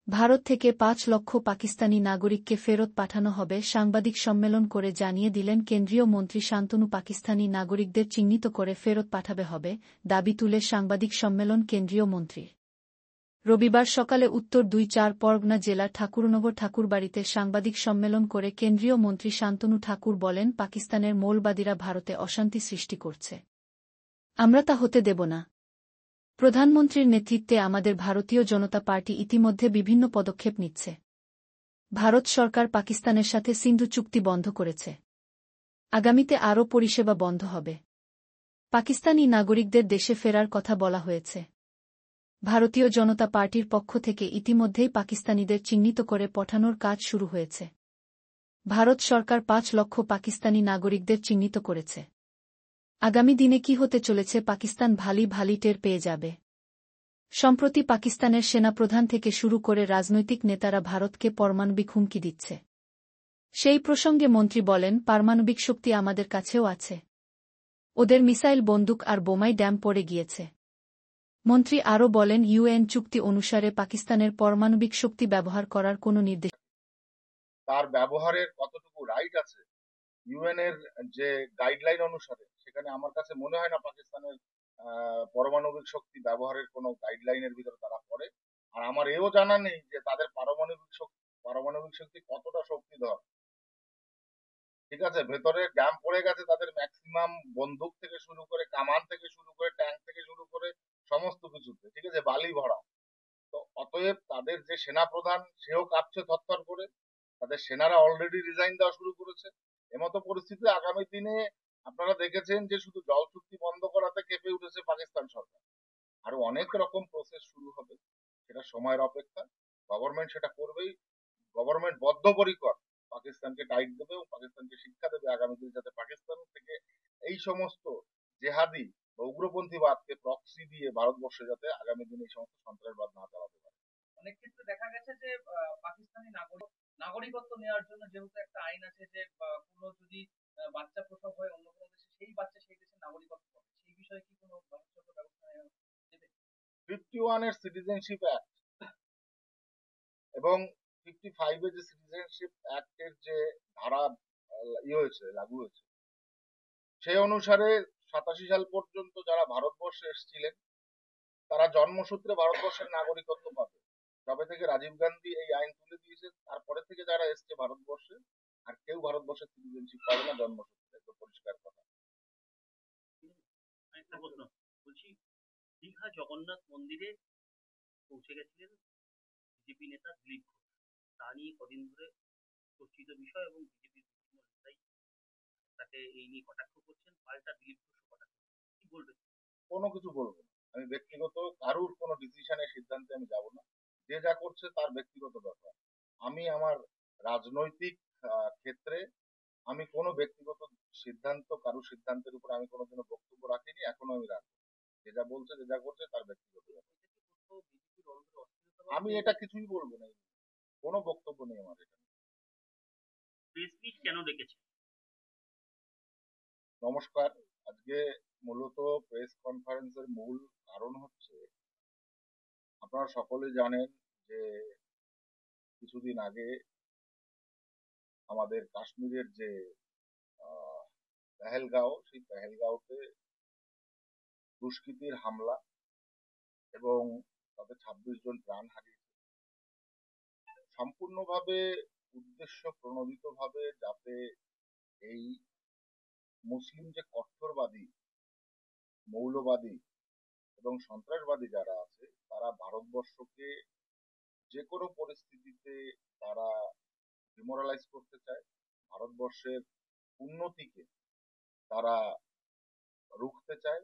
ভারত থেকে ৫ লক্ষ পাকিস্তানি নাগরিককে ফেরত পাঠানো হবে সাংবাদিক সম্মেলন করে জানিয়ে দিলেন কেন্দ্রীয় মন্ত্রী শান্তনু। পাকিস্তানি নাগরিকদের চিহ্নিত করে ফেরত পাঠাবে হবে দাবি তুলে সাংবাদিক সম্মেলন কেন্দ্রীয় মন্ত্রীর। রবিবার সকালে উত্তর ২-৪ পরগনা জেলার ঠাকুরনগর ঠাকুরবাড়িতে সাংবাদিক সম্মেলন করে কেন্দ্রীয় মন্ত্রী শান্তনু ঠাকুর বলেন, পাকিস্তানের মৌলবাদীরা ভারতে অশান্তি সৃষ্টি করছে। আমরা তা হতে দেব না। প্রধানমন্ত্রীর নেতৃত্বে আমাদের ভারতীয় জনতা পার্টি ইতিমধ্যে বিভিন্ন পদক্ষেপ নিচ্ছে। ভারত সরকার পাকিস্তানের সাথে সিন্ধু চুক্তি বন্ধ করেছে। আগামীতে আরও পরিষেবা বন্ধ হবে। পাকিস্তানি নাগরিকদের দেশে ফেরার কথা বলা হয়েছে। ভারতীয় জনতা পার্টির পক্ষ থেকে ইতিমধ্যেই পাকিস্তানিদের চিহ্নিত করে পাঠানোর কাজ শুরু হয়েছে। ভারত সরকার ৫ লক্ষ পাকিস্তানি নাগরিকদের চিহ্নিত করেছে। আগামী দিনে কি হতে চলেছে পাকিস্তান ভালি টের পেয়ে যাবে। সম্প্রতি পাকিস্তানের সেনাপ্রধান থেকে শুরু করে রাজনৈতিক নেতারা ভারতকে পারমাণবিক হুমকি দিচ্ছে। সেই প্রসঙ্গে মন্ত্রী বলেন, পারমাণবিক শক্তি আমাদের কাছেও আছে। ওদের মিসাইল, বন্দুক আর বোমায় ড্যাম পড়ে গিয়েছে। মন্ত্রী আরও বলেন, ইউএন চুক্তি অনুসারে পাকিস্তানের পারমাণবিক শক্তি ব্যবহার করার কোনো নির্দেশ তার ব্যবহারের কতটুকু রাইট আছে ইউএন এর যে গাইডলাইন অনুসারে, সেখানে আমার কাছে মনে হয় না পাকিস্তানের পারমাণবিক শক্তি ব্যবহারের কোনো গাইডলাইনের ভিতরে তারা পড়ে। আর আমার এও জানা নেই যে তাদের পারমাণবিক শক্তি কতটা শক্তিধর। ঠিক আছে, ভেতরে ড্যাম পড়ে গেছে, তাদের ম্যাক্সিমাম বন্দুক থেকে শুরু করে, কামান থেকে শুরু করে, ট্যাঙ্ক থেকে শুরু করে সমস্ত কিছুতে, ঠিক আছে, বালি ভরা। তো অতএব তাদের যে সেনা প্রধান, সেও কাঁপছে থরথর করে। তাদের সেনারা অলরেডি রিজাইন দেওয়া শুরু করেছে। এমতো পরিস্থিতিতে আগামী দিনে আপনারা দেখেছেন যে শুধু জল চুক্তি বন্ধ করাতে কেঁপে উঠেছে পাকিস্তান সরকার। আরো অনেক রকম প্রসেস শুরু হবে, সেটা সময়ের অপেক্ষা। গভর্নমেন্ট সেটা করবেই। গভর্নমেন্ট বদ্ধপরিকর পাকিস্তানকে টাইট দেবে এবং পাকিস্তানকে শিক্ষা দেবে আগামী দিনে, যাতে পাকিস্তান থেকে এই সমস্ত জেহাদি বা উগ্রপন্থীবাদকে প্রক্সি দিয়ে ভারতবর্ষে যাতে আগামী দিনে এই সমস্ত সন্ত্রাসবাদ না চালাতে পারে। অনেক ক্ষেত্রে দেখা গেছে যে পাকিস্তানি নাগরিকত্ব নেওয়ার জন্য যেহেতু একটা আইন আছে যে কোনো যদি বাচ্চা প্রসব হয় অন্য কোনো দেশে, সেই বাচ্চা সেই দেশের নাগরিকত্ব পাবে, সেই বিষয়ে কি কোনো ভবিষ্যৎ ব্যবস্থা নেবে? 51 এর সিটিজেনশিপ অ্যাক্ট এবং 55 এর যে সিটিজেনশিপ অ্যাক্টের যে ধারা হয়েছে, লাগু হয়েছে, সেই অনুসারে 87 সাল পর্যন্ত যারা ভারতবর্ষে এসেছিলেন তারা জন্মসূত্রে ভারতবর্ষের নাগরিকত্ব পাবে। তবে থেকে রাজীব গান্ধী এই আইন তুলে দিয়েছে, তারপরে থেকে যারা এসছে ভারতবর্ষে, আর কেউ ভারতবর্ষের সিটিজেনশিপ পাবে না জন্মসূত্রে। একদম পরিষ্কার কথা। একটা প্রশ্ন বলছি, দীঘা জগন্নাথ মন্দিরে পৌঁছে গেছিলেন বিজেপি নেতা দিলীপ ঘোষ। তা নিয়ে কদিন ধরে চর্চিত বিষয় এবং বিজেপির বিভিন্ন নেতাই তাকে এই নিয়ে কটাক্ষ করছেন, পাল্টা দিলীপ ঘোষ কটাক্ষ। কি বলবেন? কোনো কিছু বলবো না। আমি ব্যক্তিগত কারুর কোনো ডিসিশনের সিদ্ধান্তে আমি যাব না। যে যা করছে তার ব্যক্তিগত ব্যাপার। আমি আমার রাজনৈতিক ক্ষেত্রে আমি কোনো ব্যক্তিগত সিদ্ধান্ত, কারুর সিদ্ধান্তের উপর আমি কোনোদিনও বক্তব্য রাখিনি, এখনো আমি রাখবো। যে যা বলছে, যে যা করছে তার ব্যক্তিগত ব্যাপার। আমি এটা কিছুই বলবো না, কোনো বক্তব্য নেই আমার এটা। প্রেস মিট কেন ডেকেছে? নমস্কার। আজকে মূলত প্রেস কনফারেন্সের মূল কারণ হচ্ছে, আপনারা সকলে জানেন যে কিছুদিন আগে আমাদের কাশ্মীরের যে পেহেলগাঁও, সেই পেহেলগাঁওতে দুষ্কৃতীর হামলা এবং তাতে 26 জন প্রাণ হারিয়েছে। সম্পূর্ণভাবে উদ্দেশ্য প্রণোদিত ভাবে যাতে এই মুসলিম যে কট্টরবাদী, মৌলবাদী এবং সন্ত্রাসবাদী যারা আছে, তারা ভারতবর্ষকে যে কোনো পরিস্থিতিতে তারা ডিমোরালাইজ করতে চায়, ভারতবর্ষের উন্নতিকে তারা রুখতে চায়।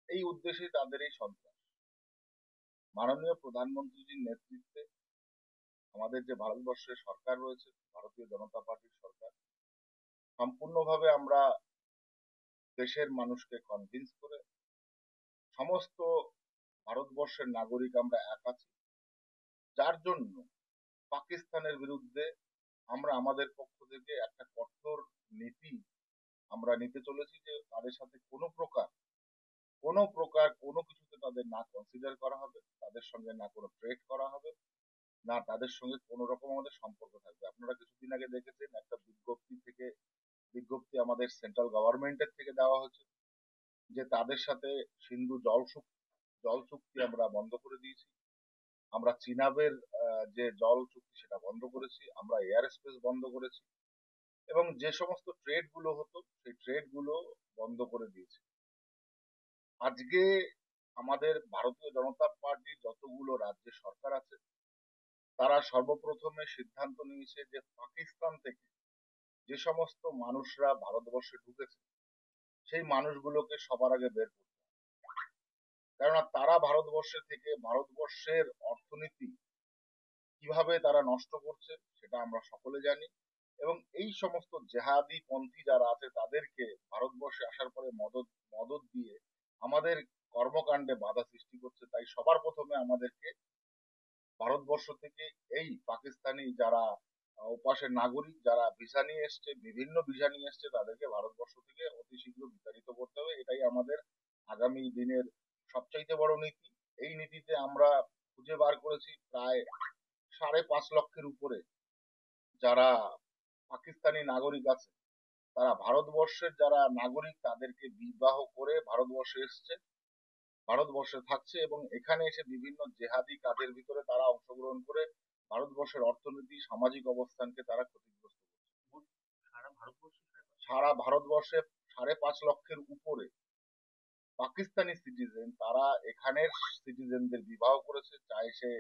এই উদ্দেশ্যে তাদের এই সন্ত্রাস। মাননীয় প্রধানমন্ত্রীজির নেতৃত্বে আমাদের যে ভারতবর্ষের সরকার রয়েছে, ভারতীয় জনতা পার্টির সরকার, সম্পূর্ণভাবে আমরা দেশের মানুষকে কনভিন্স করে সমস্ত ভারতবর্ষের নাগরিক আমরা এক আছি, যার জন্য পাকিস্তানের বিরুদ্ধে আমরা আমাদের পক্ষ থেকে একটা কঠোর নীতি আমরা নিতে চলেছি, যে তাদের সাথে কোনো প্রকার কোনো কিছুতে তাদের না কনসিডার করা হবে, তাদের সঙ্গে না কোনো ট্রেড করা হবে, না তাদের সঙ্গে কোনো রকম আমাদের সম্পর্ক থাকবে। আপনারা কিছুদিন আগে দেখেছেন একটা বিজ্ঞপ্তি আমাদের সেন্ট্রাল গভর্নমেন্টের থেকে দেওয়া হয়েছে যে তাদের সাথে সিন্ধু জল চুক্তি আমরা বন্ধ করে দিয়েছি। আমরা চিনাবের যে জল চুক্তি সেটা বন্ধ করেছি, আমরা এয়ার স্পেস বন্ধ করেছি এবং যে সমস্ত ট্রেড গুলো হতো সেই ট্রেড গুলো বন্ধ করে দিয়েছি। আজকে আমাদের ভারতীয় জনতা পার্টির যতগুলো রাজ্যের সরকার আছে তারা সর্বপ্রথমে সিদ্ধান্ত নিয়েছে যে পাকিস্তান থেকে যে সমস্ত মানুষরা ভারতবর্ষে ঢুকেছে সেই মানুষগুলোকে সবার আগে বের করতে হবে। কেননা তারা ভারতবর্ষে থেকে ভারতবর্ষের অর্থনীতি কিভাবে তারা নষ্ট করছে সেটা আমরা সকলে জানি এবং এই সমস্ত জেহাদি পন্থী যারা আছে তাদেরকে ভারতবর্ষে আসার পরে মদত মদত দিয়ে আমাদের কর্মকাণ্ডে বাধা সৃষ্টি করছে। তাই সবার প্রথমে আমাদেরকে ভারতবর্ষ থেকে এই পাকিস্তানি যারা ওপাশের নাগরিক যারা ভিসা নিয়ে এসছে বিভিন্ন ভিসা নিয়ে এসছে তাদেরকে ভারতবর্ষ থেকে অতি শীঘ্র বিতাড়িত করতে হবে। এটাই আমাদের আগামী দিনের সবচাইতে বড় নীতি। এই নীতিতে আমরা খুঁজে বার করেছি প্রায় 5.5 লক্ষের উপরে যারা পাকিস্তানি নাগরিক আছে তারা ভারতবর্ষের যারা নাগরিক তাদেরকে বিবাহ করে ভারতবর্ষে এসছে, ভারতবর্ষে থাকছে এবং এখানে এসে বিভিন্ন জেহাদি কাজের ভিতরে তারা অংশগ্রহণ করে ভারতবর্ষের অর্থনীতি সামাজিক অবস্থানকে তারা ক্ষতিগ্রস্ত করছে। মোট সারা ভারতবর্ষে সারা ভারতবর্ষে 5.5 লক্ষের উপরে পাকিস্তানি সিটিজেন তারা এখানের সিটিজেনদের বিবাহ করেছে, চাই সে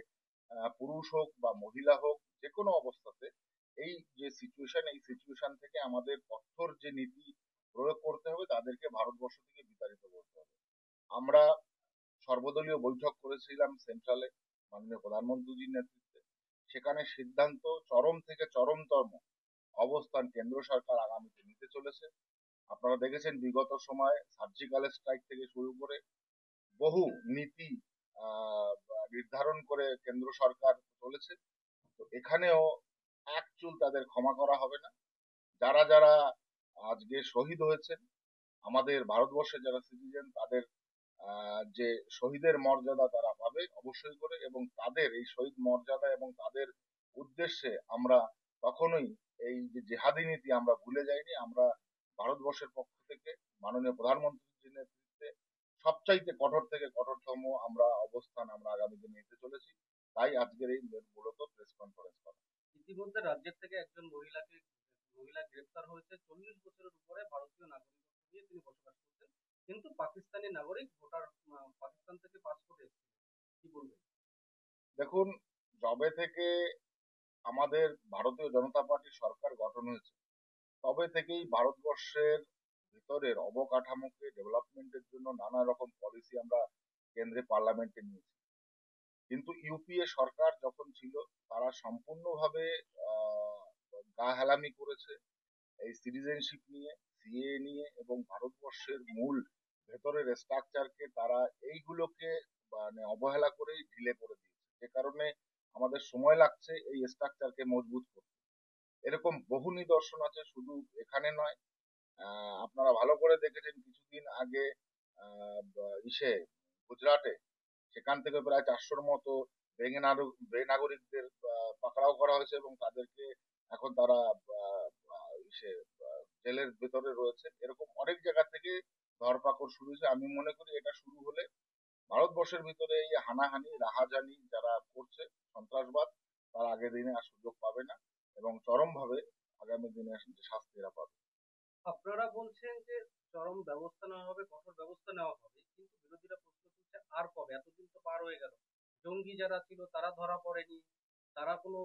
পুরুষ হোক বা মহিলা হোক যে কোনো অবস্থাতে। এই যে সিচুয়েশন এই সিচুয়েশন থেকে আমাদের কঠোর যে নীতি প্রয়োগ করতে হবে তাদেরকে ভারতবর্ষ থেকে বিতাড়িত করতে হবে। আমরা সর্বদলীয় বৈঠক করেছিলাম সেন্ট্রালে মাননীয় প্রধানমন্ত্রীজির নেতৃত্বে। সেখানে সিদ্ধান্ত চরম থেকে চরমতম অবস্থান কেন্দ্র সরকার আগামীতে নিতে চলেছে। আপনারা দেখেছেন বিগত সময়ে সার্জিক্যাল স্ট্রাইক থেকে শুরু করে বহু নীতি নির্ধারণ করে কেন্দ্র সরকার চলেছে। তো এখানেও এক চুল তাদের ক্ষমা করা হবে না। যারা যারা আজকে শহীদ হয়েছেন আমাদের ভারতবর্ষের যারা সিটিজেন তাদের যে শহীদের মর্যাদা তারা পাবে অবশ্যই করে এবং তাদের এই শহীদ মর্যাদা এবং তাদের উদ্দেশ্যে আমরা কখনোই এই যে জেহাদি নীতি আমরা ভুলে যাইনি। আমরা ভারতবর্ষের পক্ষ থেকে মাননীয় প্রধানমন্ত্রীর নেতৃত্বে সবচাইতে কঠোর থেকে কঠোরতম আমরা অবস্থান আমরা আগামী দিনে নিতে চলেছি। তাই আজকের এই মূলত প্রেস কনফারেন্স করা। ইতিমধ্যে রাজ্যের থেকে একজন মহিলা গ্রেপ্তার হয়েছে। 40 বছরের উপরে ভারতীয় নাগরিকত্ব নিয়ে তিনি বসবাস করতেন, কিন্তু পাকিস্তানি নাগরিক ভোটার পাকিস্তান থেকে পাসপোর্ট এসেছিল। কি বলবেন? দেখুন, যবে থেকে আমাদের ভারতীয় জনতা পার্টি সরকার গঠন হয়েছে তবে থেকেই ভারতবর্ষের ভিতরের অবকাঠামোকে ডেভেলপমেন্টের জন্য নানা রকম পলিসি আমরা কেন্দ্রে পার্লামেন্টে নিয়েছি। কিন্তু ইউপিএ সরকার যখন ছিল তারা সম্পূর্ণভাবে আহ, গা হেলামি করেছে এই সিটিজেনশিপ নিয়ে, সিএ নিয়ে এবং ভারতবর্ষের মূল ভেতরের স্ট্রাকচারকে তারা এইগুলোকে মানে অবহেলা করেই ঢিলে করে দিয়েছে। যে কারণে আমাদের সময় লাগছে এই স্ট্রাকচারকে মজবুত করতে। এরকম বহু নিদর্শন আছে, শুধু এখানে নয়। আপনারা ভালো করে দেখেছেন কিছুদিন আগে ইসে গুজরাটে সেখান থেকে প্রায় 400-র মতো বেনাগরিকদের পাকড়াও করা হয়েছে এবং তাদেরকে এখন তারা আহ, আহ, ইসে জেলের ভেতরে রয়েছে। এরকম অনেক জায়গা থেকে ধরপাকড় শুরু হয়েছে। আমি মনে করি এটা শুরু হলে ভারতবর্ষের ভিতরে এই হানাহানি রাহাজানি যারা করছে সন্ত্রাসবাদ তার আগের দিনে আর সুযোগ পাবে না এবং চরমভাবে আগামী দিনে শাস্তি এরা পাবে। আপনারা বলছেন যে চরম ব্যবস্থা নেওয়া হবে, কঠোর ব্যবস্থা নেওয়া হবে, কিন্তু বিরোধীরা প্রশ্ন তুলছে আর কবে? এতদিন তো পার হয়ে গেল, জঙ্গি যারা ছিল তারা ধরা পড়েনি, তারা কোনো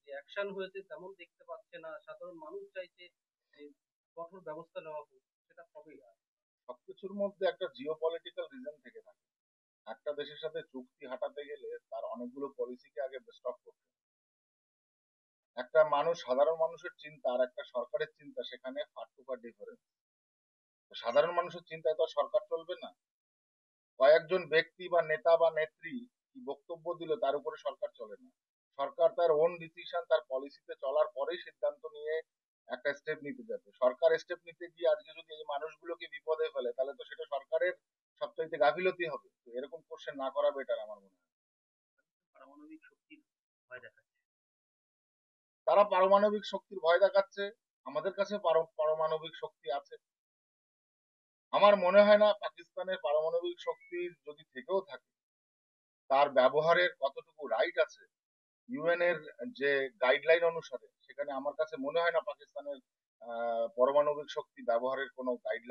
যে অ্যাকশন হয়েছে তেমন দেখতে পাচ্ছে না, সাধারণ মানুষ চাইছে যে কঠোর ব্যবস্থা নেওয়া হোক, সেটা কবে আর? সবকিছুর মধ্যে একটা জিও পলিটিক্যাল রিজন থেকে থাকে। একটা দেশের সাথে চুক্তি হাঁটাতে গেলে তার অনেকগুলো পলিসিকে আগে স্টপ করতে হয়। একটা মানুষ সাধারণ মানুষের চিন্তা আর একটা সরকারের চিন্তা সেখানে ফার টু ফার ডিফারেন্স। সাধারণ মানুষের চিন্তায় তো আর সরকার চলবে না। কয়েকজন ব্যক্তি বা নেতা বা নেত্রী কি বক্তব্য দিল তার উপরে সরকার চলে না। সরকার তার ওন ডিসিশন তার পলিসিতে চলার পরেই সিদ্ধান্ত নিয়ে একটা স্টেপ নিতে যাবে। সরকার স্টেপ নিতে গিয়ে আজকে যদি এই মানুষগুলোকে বিপদে ফেলে তাহলে তো সেটা সরকারের সবচাইতে গাফিলতি হবে। তো এরকম কোশ্চেন না করা বেটার আমার মনে হয়। পারমাণবিক শক্তি ভয় দেখাচ্ছে? তারা পারমাণবিক শক্তির ভয় দেখাচ্ছে, আমাদের কাছে পারমাণবিক শক্তি আছে। আমার মনে হয় না পাকিস্তানের পারমাণবিক শক্তি যদি থেকেও থাকে, তার ব্যবহারের কতটুকু রাইট আছে ইউএন এর যে গাইডলাইন অনুসারে, সেখানে আমার কাছে মনে হয় না পাকিস্তানের পারমাণবিক শক্তি ব্যবহারের কোনো গাইডলাইন